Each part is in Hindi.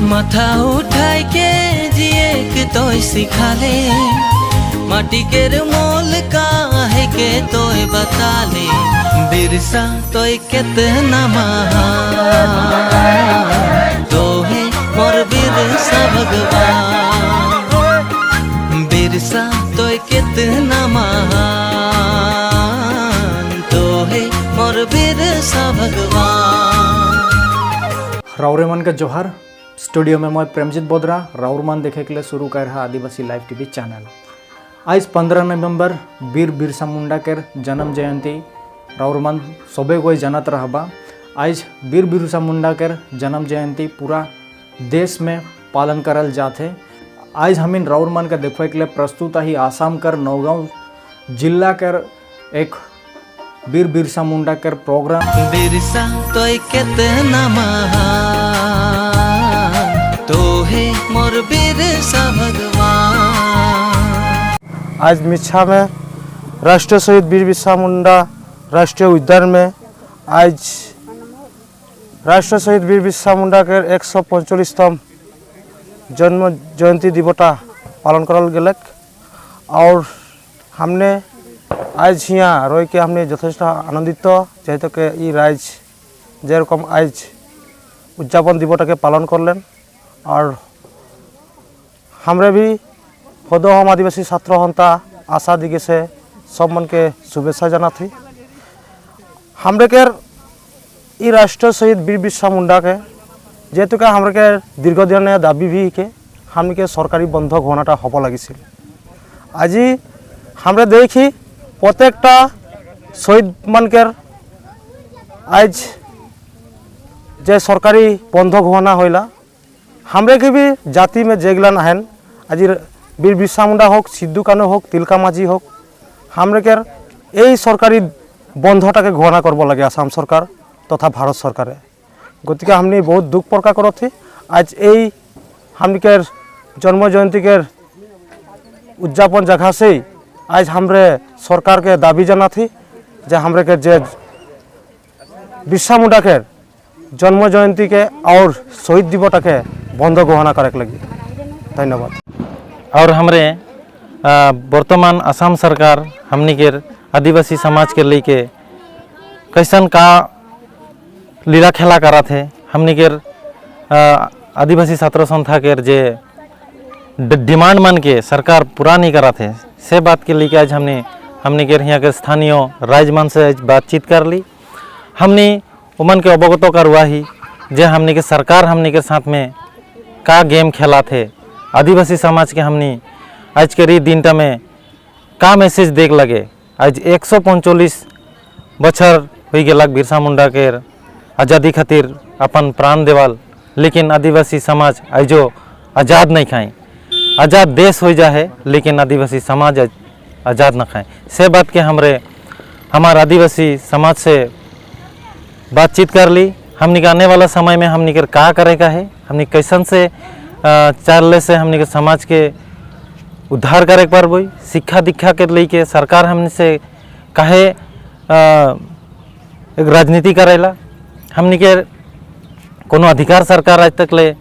माथा उठाई के जिए के तोय सिखाले, माटी केर मोल काहे के तोय बताले। बिरसा तोय कितना महान, तोहे मोर बिरसा भगवान। बिरसा तोय कितना महान, तोहे मोर बिरसा भगवान। राउरेमान के जोहार। स्टूडियो में मैं प्रेमजीत बोदरा राउरमान देखे के लिए शुरू कर रहा आदिवासी लाइव टीवी चैनल। आज 15 नवंबर वीर बिरसा मुंडा के जन्म जयंती राउरमान सबे कोई जानत रहबा। आज वीर बिरसा मुंडा के जन्म जयंती पूरा देश में पालन करल जाते। आज हम इन राउरमान के देखने के लिए प्रस्तुत ही आसाम कर नौगांव जिला कर एक वीर बिरसा मुंडा कर प्रोग्राम। बिरसा तोय कितना महान, तोहे मोर बिरसा भगवान। आज मिच्छा में राष्ट्रीय शहीद वीर बिरसा मुंडा राष्ट्रीय उद्यान में आज राष्ट्रीय शहीद वीर बिरसा मुंडा के 145तम जन्म जयंती दिवस पालन करल गेलक। और हमने आज यहाँ रह के हमने यथेष्ट आनंदित जेहेतु के ई राज जेरकम आज उद्यापन दिवस के पालन करलें। और हमरे भी पदो हम आदिवासी छात्र हंता आशा दिगे से सब मन के शुभेच्छा जाना थी। हमरे के ई राष्ट्रीय शहीद वीर बिरसा मुंडा के जेहेतु के हमरे के दीर्घदिन दाबी भी के हम के सरकारी बंधक होना हब लगिছিল। आज हमरे देखी प्रत्येकटा शहीद मान के आज जे सरकारी बंधक होना होइला हमरे के भी जाति में जेगलान आहन। आज वीर बिरसा मुंडा होक सिद्धू कानू होक तिलका माझी होक हमरे के এই सरकारी बंधटाके घोषणा करब लगे आसाम सरकार तथा भारत सरकारे। गति के हमने बहुत दुख प्रकाश करो थी। आज এই हमके जन्म जयंती के उद्यापन जगह से आज हमरे सरकार के दाबी जाना थी जे हमरे के जे बिरसा मुंडा के जन्म जयंती के और शहीद दिवस के बंध घोषणा करे लगी। धन्यवाद। और हमरे वर्तमान असम सरकार हमनी के आदिवासी समाज के लेके कैसन का लीला खेला करा थे। हमनी के आदिवासी छात्र संस्था के जे डिमांड मान के सरकार पूरा नहीं करा थे से बात के लेके आज हमने के यहाँ के स्थानीय राजमान से आज बातचीत कर ली। हमने उमन के अवगत करवा ही जे हमने के सरकार हमने के साथ में का गेम खेला थे। आदिवासी समाज के हमने आज के दिन में का मैसेज देख लगे। आज 145 बछर हो गलक बिरसा मुंडा के आज़ादी खातिर अपन प्राण देवाल, लेकिन आदिवासी समाज आजो आज़ाद नहीं खाए। आज़ाद देश हो जाए लेकिन आदिवासी समाज आज़ाद न खाए। से बात के हमारे आदिवासी समाज से बातचीत कर ली। हमने के आने वाला समय में हमने के का करे का है, हमने कैसन से चलने से हमने के समाज के उद्धार करे पर बोई शिक्षा दीक्षा के लेके सरकार हमने से काहे एक राजनीति करेला। हमने के कोनो अधिकार सरकार आज तक ले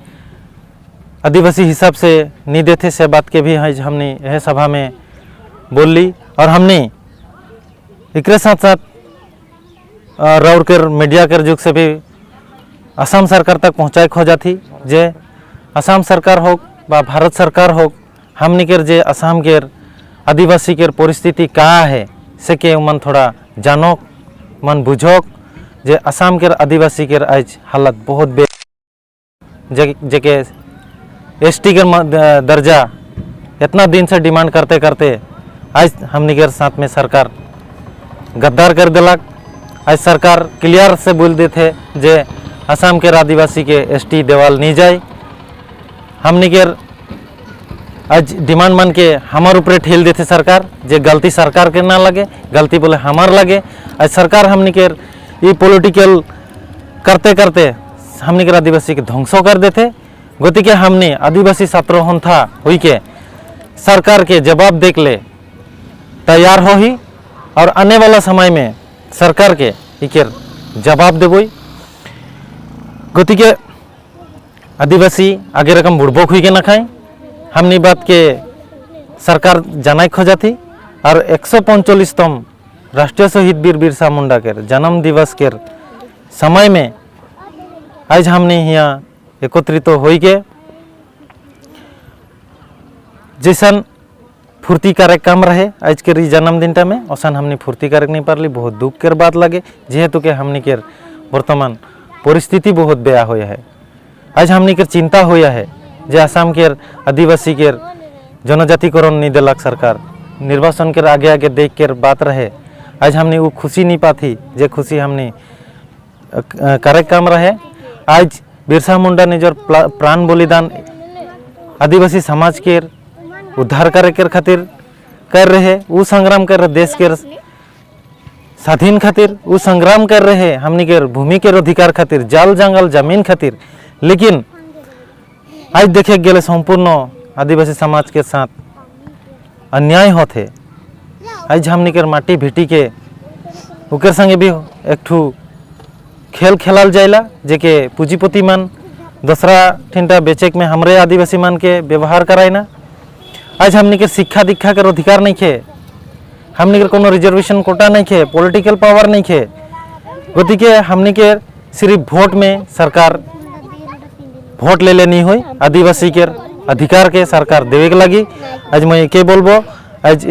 आदिवासी हिसाब से नहीं देते। से बात के भी हमने यह सभा में बोल ली। और हमने एक साथ साथ राउर के मीडिया के जुग से भी असम सरकार तक पहुँचाए खोजा थी जे असम सरकार हो बा भारत सरकार हो हमने के जे असम के आदिवासी के परिस्थिति का है से के मन थोड़ा जानोक मन बुझोक जे असम के आदिवासी के आज हालत बहुत जे के एसटी के दर्जा इतना दिन से डिमांड करते करते आज हमने के साथ में सरकार गद्दार कर दिलक। आज सरकार क्लियर से बोल देते जे असम के आदिवासी के एसटी देवाल नहीं जाए। हमने के आज डिमांड मान के हमार ऊपर ठेल देते सरकार जे गलती सरकार के ना लगे, गलती बोले हमार लगे। आज सरकार हमने के ये पॉलिटिकल करते करते हमने के आदिवासी के ध्वंसो कर देते। गति के हमने आदिवासी छात्र था हुई के सरकार के जवाब देख ले तैयार हो ही। और आने वाला समय में सरकार के इकेर जवाब देबई। गति के आदिवासी आगे रकम बुड़बक हुई के ना खाए हमनी बात के सरकार जानाई खोजा थी। और 145तम राष्ट्रीय शहीद वीर बिरसा मुंडा के जन्म दिवस के समय में आज हमने यहाँ एकत्रित हो के जैसन फूर्ति कार्यक्रम रहे आज के जन्मदिन में औसन हमने फूर्ति कार्यक्रम नहीं पारली। बहुत दुख के बात लगे जेहेतु के हमने के वर्तमान परिस्थिति बहुत बेया हुआ है। आज हमने के चिंता हुआ है जे आसाम के आदिवासी के जनजातिकरण नहीं दिलक सरकार निर्वाचन के आगे आगे देख कर बात रहे। आज हमने वो खुशी नहीं पाती जे खुशी हमने कार्यक्रम रहे। आज बिरसा मुंडा ने जो प्राण बलिदान आदिवासी समाज के उद्धार करे के खातिर कर रहे, वो संग्राम कर रहे देश के स्वाधीन खातिर, वो संग्राम कर रहे हमनी के भूमि के अधिकार खातिर, जल जंगल जमीन खातिर। लेकिन आज देखे गए संपूर्ण आदिवासी समाज के साथ अन्याय होते। आज हमनी के माटी भिटी के ओकर संगे भी एक ठू खेल खेलाल जाइला जेके पूंजीपति मन दूसरा ठिनटा बेचेक में हमरे आदिवासी मन के व्यवहार कराई ना। आज हमनी के शिक्षा दीक्षा के अधिकार नहीं खे, हमनी के कोनो रिजर्वेशन कोटा नहीं खे, पॉलिटिकल पावर नहीं खे। गति के हमनी के सिर्फ वोट में सरकार वोट ले लेनी हुई, आदिवासी के अधिकार के सरकार देवे के लगी। आज मैं के बोलबो आज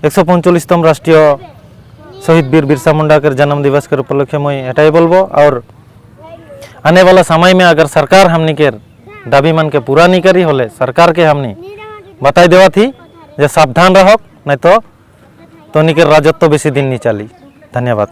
145तम राष्ट्रीय शहीद वीर बिरसा मुंडा के जन्म दिवस के उपलक्ष्य में एटाई बोलबो। और आने वाला समय में अगर सरकार हमनी के दाबी मन के पूरा नहीं करी होले सरकार के हमनी बताई देवा थी जे सावधान रहो नहीं तो तोनी के राजत्व बेसी दिन नहीं चली। धन्यवाद।